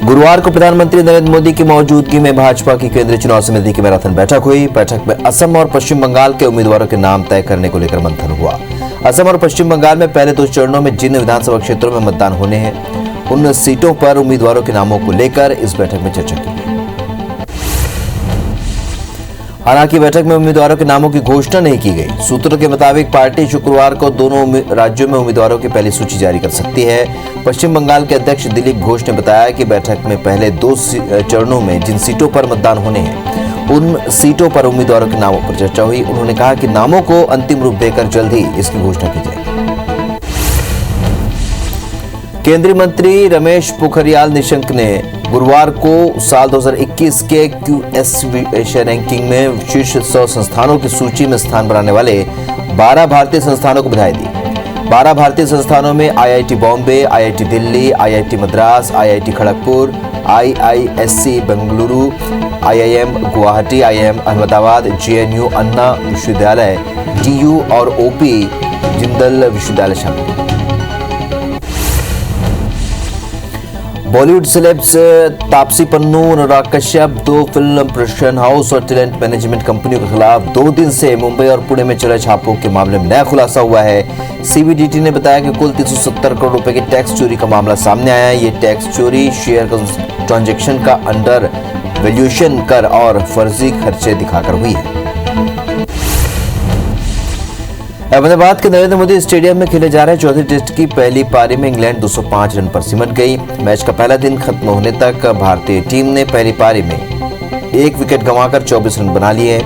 गुरुवार को प्रधानमंत्री नरेंद्र मोदी की मौजूदगी में भाजपा की केंद्रीय चुनाव समिति की मैराथन बैठक हुई। बैठक में असम और पश्चिम बंगाल के उम्मीदवारों के नाम तय करने को लेकर मंथन हुआ। असम और पश्चिम बंगाल में पहले 2 चरणों में जिन विधानसभा क्षेत्रों में मतदान होने हैं उन सीटों पर उम्मीदवारों के नामों को लेकर इस बैठक में चर्चा की गई। हालांकि बैठक में उम्मीदवारों के नामों की घोषणा नहीं की गई। सूत्रों के मुताबिक पार्टी शुक्रवार को दोनों राज्यों में उम्मीदवारों की पहली सूची जारी कर सकती है। पश्चिम बंगाल के अध्यक्ष दिलीप घोष ने बताया कि बैठक में पहले 2 चरणों में जिन सीटों पर मतदान होने हैं उन सीटों पर उम्मीदवारों के नामों पर चर्चा हुई। उन्होंने कहा कि नामों को अंतिम रूप देकर जल्द ही इसकी घोषणा की जाएगी। केंद्रीय मंत्री रमेश पोखरियाल निशंक ने गुरुवार को साल 2021 के QS रैंकिंग में शीर्ष 100 संस्थानों की सूची में स्थान बनाने वाले 12 भारतीय संस्थानों को बधाई दी। 12 भारतीय संस्थानों में IIT Bombay, IIT Delhi, IIT Madras, IIT Kharagpur, IISc Bengaluru, IIM Guwahati, IIM Ahmedabad, JNU अन्ना विश्वविद्यालय, DU और OP जिंदल विश्वविद्यालय शामिल हैं। Bollywood celebs Taapsee Pannu, Anurag Kashyap 2 film production house और टैलेंट मैनेजमेंट कंपनियों के खिलाफ 2 दिन से मुंबई और पुणे में चले छापों के मामले में नया खुलासा हुआ है। CBDT ने बताया कि कुल 370 करोड़ रुपए की टैक्स चोरी का मामला सामने आया है। ये टैक्स चोरी शेयर ट्रांजैक्शन का अंडर वैल्यूएशन कर और फर्जी खर्चे दिखाकर हुई है। अहमदाबाद के नरेंद्र मोदी स्टेडियम में खेले जा रहे चौथे टेस्ट की पहली पारी में इंग्लैंड 205 रन पर सिमट गई। मैच का पहला दिन खत्म होने तक भारतीय टीम ने पहली पारी में 1 विकेट गंवाकर 24 रन बना लिए।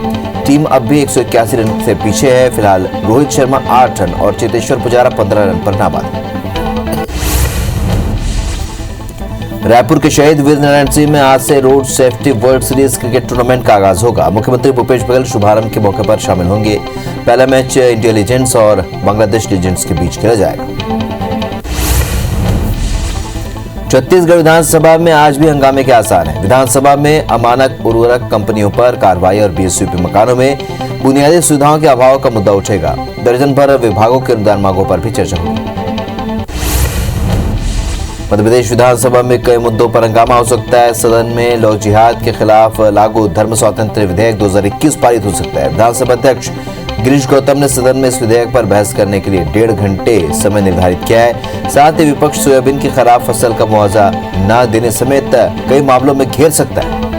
टीम अब भी 181 रन से पीछे है। फिलहाल रोहित शर्मा 8 रन और चेतेश्वर पुजारा 15 रन पर नाबाद है। रायपुर के शहीद वीर नारायण सिंह में आज से road safety world series cricket tournament का आगाज होगा। मुख्यमंत्री भूपेश बघेल शुभारंभ के मौके पर शामिल होंगे। पहला मैच इंडिया लीजेंड्स और बांग्लादेश लीजेंड्स के बीच खेला जाएगा। छत्तीसगढ़ विधानसभा में आज भी हंगामे के आसार हैं। विधानसभा में अमानक उर्वरक कंपनियों पर कार्रवाई और BSUP मकानों में बुनियादी सुविधाओं के अभाव का मुद्दा उठेगा। दर्जन भर विभागों के अनुदान मांगों पर भी चर्चा होगी। मध्य प्रदेश विधानसभा में कई मुद्दों पर हंगामा हो सकता है। सदन में लॉ जिहाद के खिलाफ लागू धर्म स्वातंत्र्य विधेयक 2021 पारित हो सकता है। विधानसभा अध्यक्ष गिरीश गौतम ने सदन में इस विधेयक पर बहस करने के लिए 1.5 घंटे समय निर्धारित किया है। साथ ही विपक्ष सोयाबीन की खराब फसल का मुआवजा न देने समेत कई मामलों में घेर सकता है।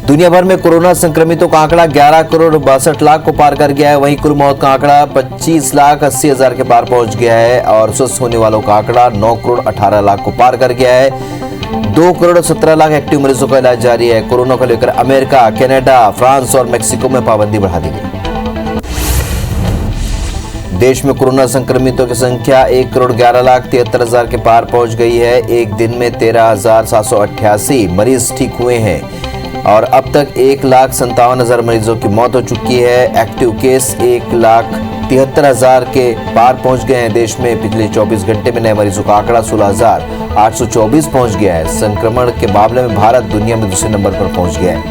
दुनिया भर में कोरोना संक्रमितों का आंकड़ा 11 करोड़ 62 लाख को पार कर गया है। वहीं कुल मौत का आंकड़ा 25 लाख 80 हजार के पार पहुंच गया है और स्वस्थ होने वालों का आंकड़ा 9 करोड़ 18 लाख को पार कर गया है। 2 करोड़ 17 लाख एक्टिव मरीजों का इलाज जारी है। कोरोना को लेकर अमेरिका, कनाडा, फ्रांस और मेक्सिको में पाबंदी बढ़ा दी गई। देश में कोरोना संक्रमितों की संख्या 1 करोड़ 11 लाख 73 हजार के पार पहुंच गई है। एक दिन में 13,788 मरीज ठीक हुए हैं और अब तक 1,57,000 मरीजों की मौत हो चुकी है। एक्टिव केस 1,73,000 के पार पहुंच गए हैं। देश में पिछले 24 घंटे में नए मरीजों का आंकड़ा 16,824 पहुंच गया है। संक्रमण के मामले में भारत दुनिया में दूसरे नंबर पर पहुंच गया है।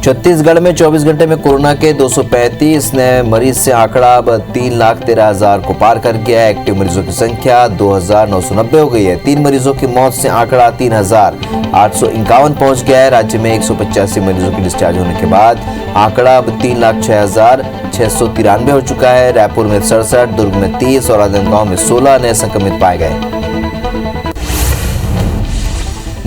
छत्तीसगढ़ में 24 घंटे में कोरोना के 235 नए मरीज से आंकड़ा अब 3,13,000 को पार कर गया है। एक्टिव मरीजों की संख्या 2,990 हो गई है। 3 मरीजों की मौत से आंकड़ा 3,851 पहुंच गया है। राज्य में 185 मरीजों की डिस्चार्ज होने के बाद आंकड़ा अब 3,06,693 हो चुका है। रायपुर में 67, दुर्ग में 30 और राजनांदगांव में 16 नए संक्रमित पाए गए।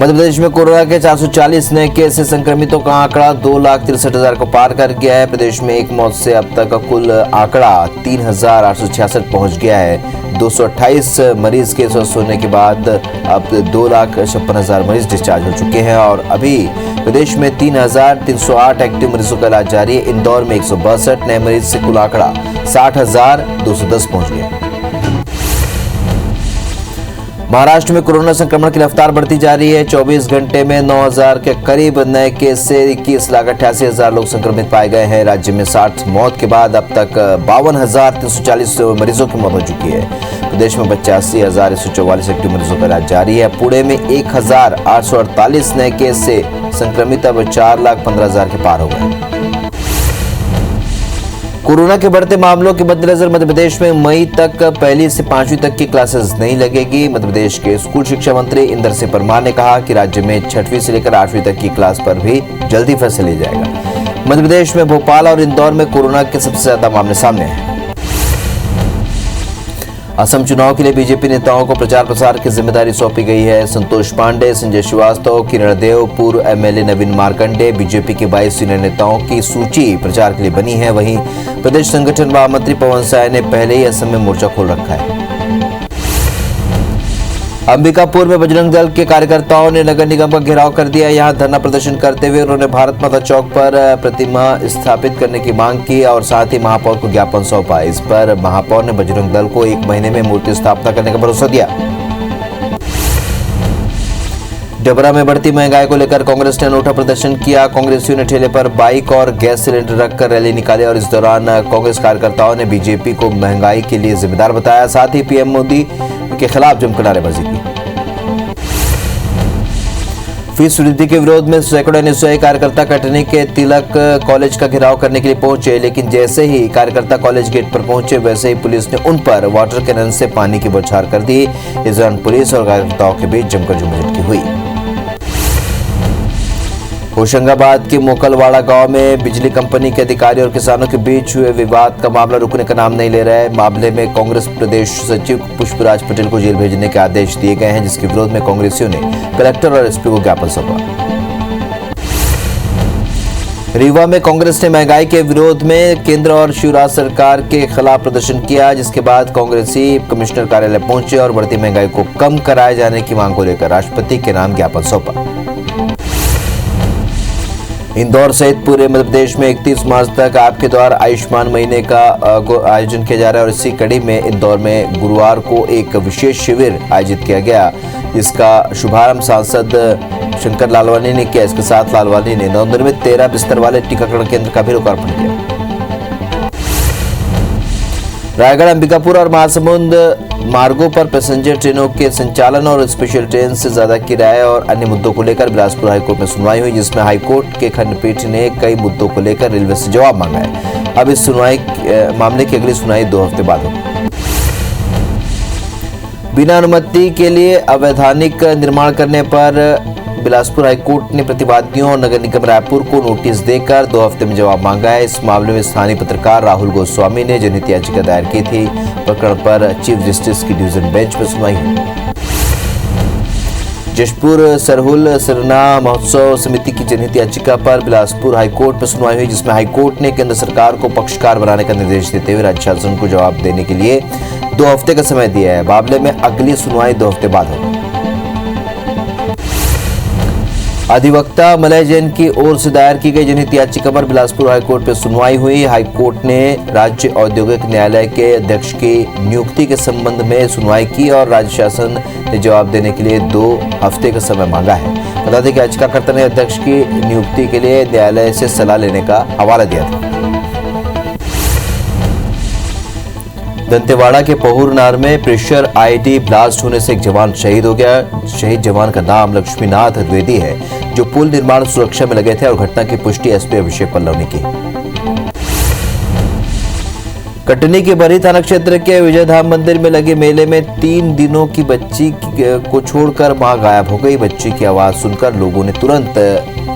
मध्य प्रदेश में कोरोना के 440 नए केस से संक्रमितों का आंकड़ा 2,63,000 को पार कर गया है। प्रदेश में एक मौत से अब तक का कुल आंकड़ा 3,866 पहुंच गया है। 228 मरीज के स्वस्थ होने के बाद अब 2,56,000 मरीज डिस्चार्ज हो चुके हैं और अभी प्रदेश में 3,308 एक्टिव मरीजों का इलाज जारी है। इंदौर में 162 नए मरीज से कुल आंकड़ा 60,210 पहुंच गया। महाराष्ट्र में कोरोना संक्रमण की रफ्तार बढ़ती जा रही है। 24 घंटे में 9,000 के करीब नए केस से 21,88,000 लोग संक्रमित पाए गए हैं। राज्य में 60 मौत के बाद अब तक 52,340 मरीजों की मौत हो चुकी है। प्रदेश में 85,144 एक्टिव मरीजों का इलाज जारी है। पुणे में 1,848 नए केस से संक्रमित अब 4,15,000 के पार हो गए। कोरोना के बढ़ते मामलों के मद्देनजर मध्य प्रदेश में मई तक पहली से 5वीं तक की क्लासेस नहीं लगेगी। मध्य प्रदेश के स्कूल शिक्षा मंत्री इंदर सिंह परमार ने कहा कि राज्य में 6वीं से लेकर 8वीं तक की क्लास पर भी जल्दी फैसला लिया जाएगा। मध्य प्रदेश में भोपाल और इंदौर में कोरोना के सबसे ज्यादा मामले सामने हैं। असम चुनाव के लिए बीजेपी नेताओं को प्रचार प्रसार की जिम्मेदारी सौंपी गई है। संतोष पांडे, संजय श्रीवास्तव, किरण देव, पूर्व एमएलए नवीन मार्कंडे, बीजेपी के 22 सीनियर नेताओं की सूची प्रचार के लिए बनी है। वहीं प्रदेश संगठन महामंत्री पवन साय ने पहले ही असम में मोर्चा खोल रखा है। अंबिकापुर में बजरंग दल के कार्यकर्ताओं ने नगर निगम का घेराव कर दिया। यहां धरना प्रदर्शन करते हुए उन्होंने भारत माता चौक पर प्रतिमा स्थापित करने की मांग की और साथ ही महापौर को ज्ञापन सौंपा। इस पर महापौर ने बजरंग दल को 1 महीने में मूर्ति स्थापना करने का भरोसा दिया। डबरा में बढ़ती महंगाई को लेकर कांग्रेस ने अनूठा प्रदर्शन किया। कांग्रेसियों ने ठेले पर बाइक और गैस सिलेंडर रखकर रैली निकाली और इस दौरान कांग्रेस कार्यकर्ताओं ने बीजेपी को महंगाई के लिए जिम्मेदार बताया। साथ ही पीएम मोदी के खिलाफ जमकर नारेबाजी की। फीस वृद्धि के विरोध में सैकड़ों एनएसयूआई कार्यकर्ता कटनी के तिलक कॉलेज का घेराव करने के लिए पहुंचे, लेकिन जैसे ही कार्यकर्ता कॉलेज गेट पर पहुंचे वैसे ही पुलिस ने उन पर वाटर कैनन से पानी की बौछार कर दी। इस दौरान पुलिस और कार्यकर्ताओं के बीच जमकर झुमाझटकी हुई। होशंगाबाद के मोकलवाड़ा गांव में बिजली कंपनी के अधिकारी और किसानों के बीच हुए विवाद का मामला रुकने का नाम नहीं ले रहा है। मामले में कांग्रेस प्रदेश सचिव पुष्पराज पटेल को जेल भेजने के आदेश दिए गए हैं, जिसके विरोध में कांग्रेसियों ने कलेक्टर और एसपी को ज्ञापन सौंपा। रीवा में कांग्रेस ने महंगाई के विरोध में केंद्र और शिवराज सरकार के खिलाफ प्रदर्शन किया, जिसके बाद कांग्रेसी कमिश्नर कार्यालय पहुंचे और बढ़ती महंगाई को कम कराए जाने की मांग को लेकर राष्ट्रपति के नाम ज्ञापन सौंपा। इंदौर सहित पूरे मध्य प्रदेश में 31 मार्च तक आपके द्वार आयुष्मान महीने का आयोजन किया जा रहा है और इसी कड़ी में इंदौर में गुरुवार को एक विशेष शिविर आयोजित किया गया, जिसका शुभारंभ सांसद शंकर लालवानी ने किया। इसके साथ लालवानी ने नवनिर्मित 13 बिस्तर वाले टीकाकरण केंद्र का भी लोकार्पण किया। रायगढ़, अंबिकापुर और महासमुंद मार्गों पर पैसेंजर ट्रेनों के संचालन और स्पेशल ट्रेन से ज्यादा किराए और अन्य मुद्दों को लेकर बिलासपुर हाईकोर्ट में सुनवाई हुई, जिसमें हाईकोर्ट के खंडपीठ ने कई मुद्दों को लेकर रेलवे से जवाब मांगा है। अब इस मामले की अगली सुनवाई 2 हफ्ते बाद होगी। बिना अनुमति के लिए अवैधानिक निर्माण करने पर बिलासपुर हाईकोर्ट ने प्रतिवादियों और नगर निगम रायपुर को नोटिस देकर 2 हफ्ते में जवाब मांगा है। इस मामले में स्थानीय पत्रकार राहुल गोस्वामी ने जनहित याचिका दायर की थी। प्रकरण पर चीफ जस्टिस की डिवीजन बेंच में सुनवाई हुई। जशपुर सरहुल सरना महोत्सव समिति की जनहित याचिका पर बिलासपुर हाईकोर्ट में सुनवाई हुई, जिसमें हाईकोर्ट ने केंद्र सरकार को पक्षकार बनाने का निर्देश देते हुए राज्य शासन को जवाब देने के लिए 2 हफ्ते का समय दिया है। मामले में अगली सुनवाई 2 हफ्ते बाद होगी। अधिवक्ता मलय जैन की ओर से दायर की गई जनहित याचिका पर बिलासपुर हाईकोर्ट में सुनवाई हुई। हाईकोर्ट ने राज्य औद्योगिक न्यायालय के अध्यक्ष की नियुक्ति के संबंध में सुनवाई की और राज्य शासन ने जवाब देने के लिए 2 हफ्ते का समय मांगा है। बता दें कि याचिकाकर्ता ने अध्यक्ष की नियुक्ति के लिए न्यायालय से सलाह लेने का हवाला दिया था। दंतेवाड़ा के पहुरनार में प्रेशर आईडी ब्लास्ट होने से एक जवान शहीद हो गया। शहीद जवान का नाम लक्ष्मीनाथ द्विवेदी है, जो पुल निर्माण सुरक्षा में लगे थे और घटना की पुष्टि एसपी अभिषेक पल्लव ने की। कटनी के बरी थाना क्षेत्र के विजय धाम मंदिर में लगे मेले में 3 दिनों की बच्ची को छोड़कर मां गायब हो गई। बच्ची की आवाज सुनकर लोगों ने तुरंत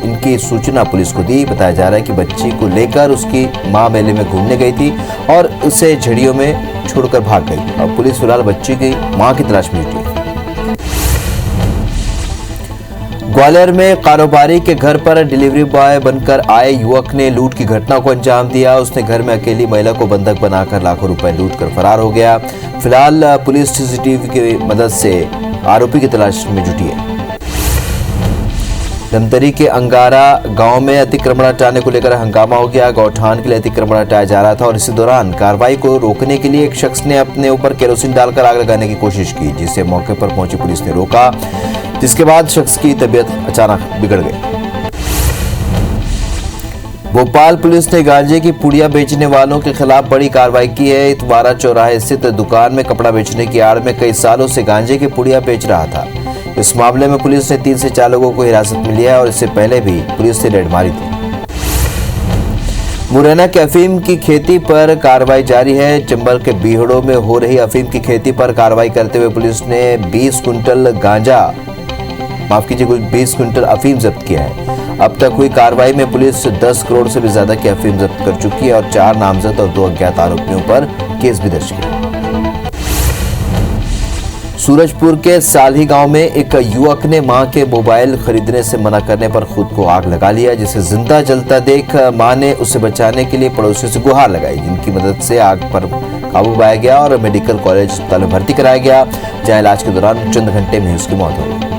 इनकी सूचना पुलिस को दी। बताया जा रहा है कि बच्ची को लेकर उसकी मां मेले में घूमने गई थी और उसे झड़ियों में छोड़कर भाग गई और पुलिस फिलहाल बच्ची की मां की तलाश में जुटी है। ग्वालियर में कारोबारी के घर पर डिलीवरी बॉय बनकर आए युवक ने लूट की घटना को अंजाम दिया। उसने घर में अकेली महिला को बंधक बनाकर लाखों रुपए लूट कर फरार हो गया। फिलहाल पुलिस सीसीटीवी की मदद से आरोपी की तलाश में जुटी है। धमतरी के अंगारा गांव में अतिक्रमण हटाने को लेकर हंगामा हो गया। गौठान के लिए अतिक्रमण हटाया जा रहा था और इसी दौरान कार्रवाई को रोकने के लिए एक शख्स ने अपने ऊपर केरोसिन डालकर आग लगाने की कोशिश की, जिसे मौके पर पहुंची पुलिस ने रोका, जिसके बाद शख्स की तबीयत अचानक बिगड़ गई। भोपाल पुलिस ने गांजे की पुड़िया बेचने वालों के खिलाफ बड़ी कार्रवाई की है। इतवारा चौराहे स्थित दुकान में कपड़ा बेचने की आड़ में कई सालों से गांजे की पुड़िया बेच रहा था। इस मामले में पुलिस ने 3 से 4 लोगों को हिरासत में लिया है और इससे पहले भी पुलिस ने रेड मारी थी। मुरैना के अफीम की खेती पर कार्रवाई जारी है। चंबल के बीहड़ों में हो रही अफीम की खेती पर कार्रवाई करते हुए पुलिस ने 20 क्विंटल 20 क्विंटल अफीम जब्त किया है। अब तक हुई कार्रवाई में पुलिस 10 करोड़ से भी ज्यादा की अफीम जब्त कर चुकी है और 4 नामजद और 2 अज्ञात आरोपियों पर केस भी दर्ज किया। सूरजपुर के साल्ही गांव में एक युवक ने मां के मोबाइल खरीदने से मना करने पर खुद को आग लगा लिया, जिसे जिंदा जलता देख मां ने उसे बचाने के लिए पड़ोसियों से गुहार लगाई, जिनकी मदद से आग पर काबू पाया गया और मेडिकल कॉलेज अस्पताल में भर्ती कराया गया, जहां इलाज के दौरान चंद घंटे में उसकी मौत हो गई।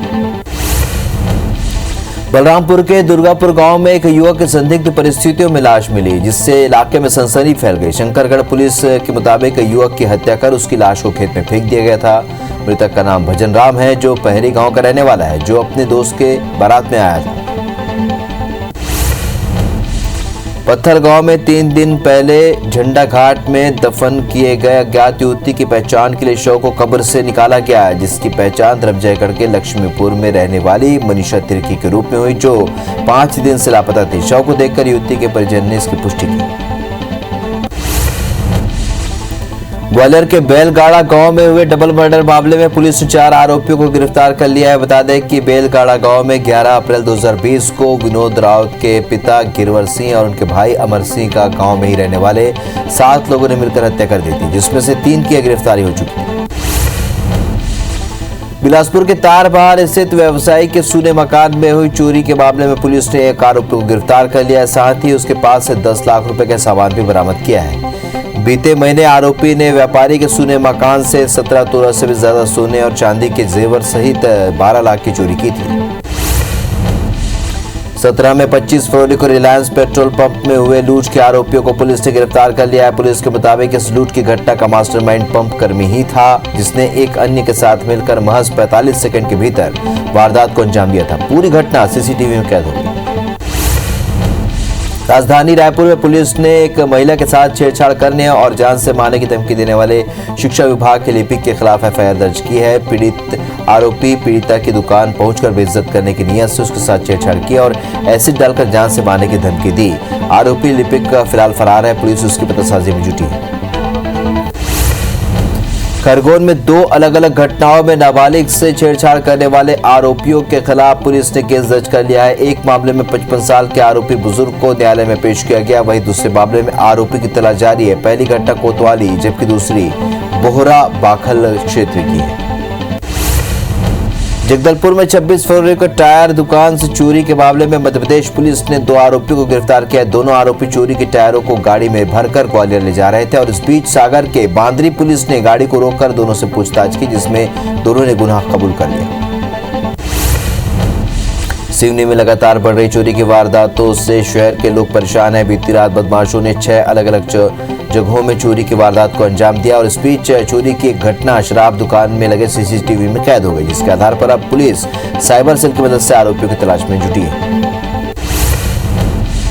बलरामपुर के दुर्गापुर गांव में एक युवक की संदिग्ध परिस्थितियों में लाश मिली, जिससे इलाके में सनसनी फैल गई। शंकरगढ़ पुलिस के मुताबिक युवक की हत्या कर उसकी लाश को खेत में फेंक दिया गया था। मृतक का नाम भजन राम है, जो पहरी गांव का रहने वाला है, जो अपने दोस्त के बारात में आया था। पत्थर गांव में 3 दिन पहले झंडा घाट में दफन किए गए अज्ञात युवती की पहचान के लिए शव को कब्र से निकाला गया है, जिसकी पहचान धरमजयगढ़ के लक्ष्मीपुर में रहने वाली मनीषा तिर्की के रूप में हुई, जो 5 दिन से लापता थी। शव को देखकर युवती के परिजन ने इसकी पुष्टि की। ग्वालियर के बेलगाड़ा गांव में हुए डबल मर्डर मामले में पुलिस ने 4 आरोपियों को गिरफ्तार कर लिया है। बता दें कि बेलगाड़ा गांव में 11 अप्रैल 2020 को विनोद राउत के पिता गिरवर सिंह और उनके भाई अमर सिंह का गांव में ही रहने वाले 7 लोगों ने मिलकर हत्या कर दी थी, जिसमें से 3 की गिरफ्तारी हो चुकी है। बिलासपुर के तारबहार स्थित व्यवसायी के सूने मकान में हुई चोरी के मामले में पुलिस ने एक आरोपी को गिरफ्तार कर लिया है, साथ ही उसके पास से 10 लाख रुपए का सामान भी बरामद किया है। बीते महीने आरोपी ने व्यापारी के सूने मकान से 17 तोला से भी ज्यादा सोने और चांदी के जेवर सहित 12 लाख की चोरी की थी। 17 में 25 फरवरी को रिलायंस पेट्रोल पंप में हुए लूट के आरोपियों को पुलिस ने गिरफ्तार कर लिया है। पुलिस के मुताबिक इस लूट की घटना का मास्टरमाइंड पंप कर्मी ही था, जिसने एक अन्य के साथ मिलकर महज 45 सेकंड के भीतर वारदात को अंजाम दिया था। पूरी घटना सीसीटीवी में कैद हो गई। राजधानी रायपुर में पुलिस ने एक महिला के साथ छेड़छाड़ करने और जान से मारने की धमकी देने वाले शिक्षा विभाग के लिपिक के खिलाफ एफआईआर दर्ज की है। पीड़ित आरोपी पीड़िता की दुकान पहुंचकर बेइज्जत करने की नियत से उसके साथ छेड़छाड़ की और एसिड डालकर जान से मारने की धमकी दी। आरोपी लिपिक फिलहाल फरार है। पुलिस उसकी पतासाजी में जुटी है। खरगोन में 2 अलग अलग घटनाओं में नाबालिग से छेड़छाड़ करने वाले आरोपियों के खिलाफ पुलिस ने केस दर्ज कर लिया है। एक मामले में 55 साल के आरोपी बुजुर्ग को न्यायालय में पेश किया गया, वहीं दूसरे मामले में आरोपी की तलाश जारी है। पहली घटना कोतवाली जबकि दूसरी बोहरा बाखल क्षेत्र की है। जगदलपुर में 26 फरवरी को टायर दुकान से चोरी के मामले में मध्य प्रदेश पुलिस ने 2 आरोपियों को गिरफ्तार किया। दोनों आरोपी चोरी के टायरों को गाड़ी में भरकर ग्वालियर ले जा रहे थे और इस बीच सागर के बांदरी पुलिस ने गाड़ी को रोककर दोनों से पूछताछ की, जिसमें दोनों ने गुनाह कबूल कर लिया। सिवनी में लगातार बढ़ रही चोरी की वारदातों से शहर के लोग परेशान हैं। बीती रात बदमाशों ने 6 अलग अलग जगहों में चोरी की वारदात को अंजाम दिया और इस बीच चोरी की एक घटना शराब दुकान में लगे सीसीटीवी में कैद हो गई, जिसके आधार पर अब पुलिस साइबर सेल की मदद से आरोपियों की तलाश में जुटी है।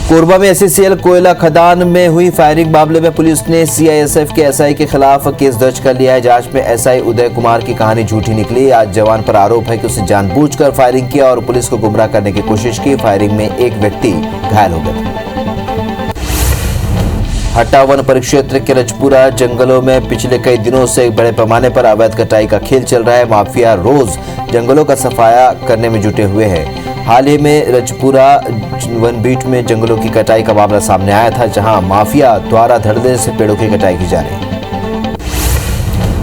कोरबा में एससीसीएल कोयला खदान में हुई फायरिंग मामले में पुलिस ने सीआईएसएफ के एसआई के खिलाफ केस दर्ज कर लिया है। जांच में एसआई उदय कुमार की कहानी झूठी निकली। आज जवान पर आरोप है कि उसने जानबूझकर फायरिंग किया और पुलिस को गुमराह करने की कोशिश की। फायरिंग में एक व्यक्ति घायल हो गया। हट्टा वन परिक्षेत्र के रजपुरा जंगलों में पिछले कई दिनों से बड़े पैमाने पर अवैध कटाई का खेल चल रहा है। माफिया रोज जंगलों का सफाया करने में जुटे हुए हैं। हाल ही में रजपुरा वन बीट में जंगलों की कटाई का मामला सामने आया था, जहां माफिया द्वारा धड़ल्ले से पेड़ों की कटाई की जा रही है।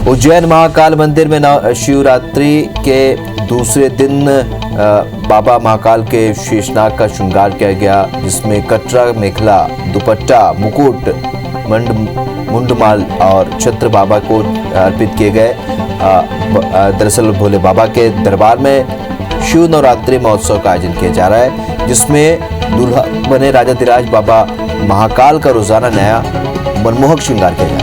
उज्जैन महाकाल मंदिर में शिवरात्रि के दूसरे दिन बाबा महाकाल के शेषनाग का श्रृंगार किया गया, जिसमें कटरा, मेखला, दुपट्टा, मुकुट, मुंडमाल और छत्र बाबा को अर्पित किए गए। दरअसल भोले बाबा के दरबार में शिव नवरात्रि महोत्सव का आयोजन किया जा रहा है, जिसमें दूल्हा बने राजाधिराज बाबा महाकाल का रोजाना नया मनमोहक श्रृंगार किया जाएगा।